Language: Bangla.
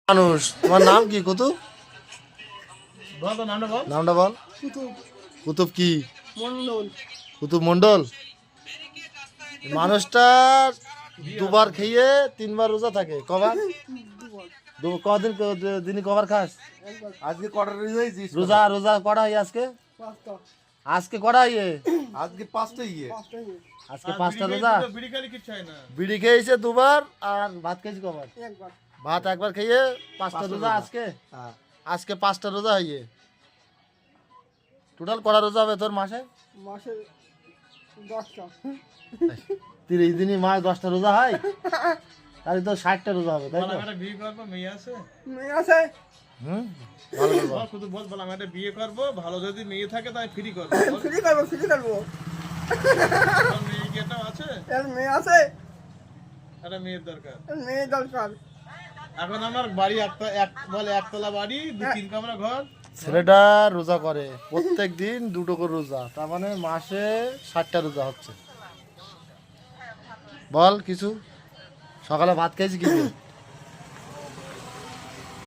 মানুষ, তোমার নাম কি? কুতুব? বল তো নামটা বল। নামটা বল। কুতুব কুতুব কি? মন্ডল। কুতুব মন্ডল। মানুষটা দুবার খেয়ে তিনবার রোজা থাকে। কবার? কদিন দিনই কবার খাস? আজকে কটা রোজা হয়েছিস? রোজা রোজা কটা হয় আজকে? আজকে কটা ইয়ে? আজকে 5টা ইয়ে। আজকে 5টা রোজা। বিড়ি খালি কিচ্ছু হয় না। বিড়ি খেয়েছে দুবার আর ভাত খেয়েছি কবার? একবার। ভাত একবার খেয়ে 5টা রোজা আজকে। হ্যাঁ। আজকে 5টা রোজা হইয়ে টোটাল কটা রোজা হবে তোর মাসে? মাসে 10টা। 30 দিনই মাস 10টা রোজা হয়, তাহলে তো 60টা রোজা হবে, তাই বল তো? আমি একটা বিয়ে করবো, মেয়ে আছে? মেয়ে আছে? হুম, ভালো করে বল। বল শুধু বল আমি একটা বিয়ে করবো, ভালো যদি মেয়ে থাকে তাই ফ্রি করবো। বল, ফ্রি করবো, ফ্রি করবো। তোর মেয়ে কি একটা আছে? এর মেয়ে আছে? একটা মেয়ের দরকার। এর মেয়ে দরকার। এখন আমার বাড়ি একতলা বাড়ি, 2-3 কামরা ঘর। ছেলেটা রোজা করে প্রত্যেক দিন 2টো করে রোজা, তার মানে মাসে 60টা রোজা হচ্ছে। বল কিছু। সকালে ভাত খেয়েছি কি দিয়ে?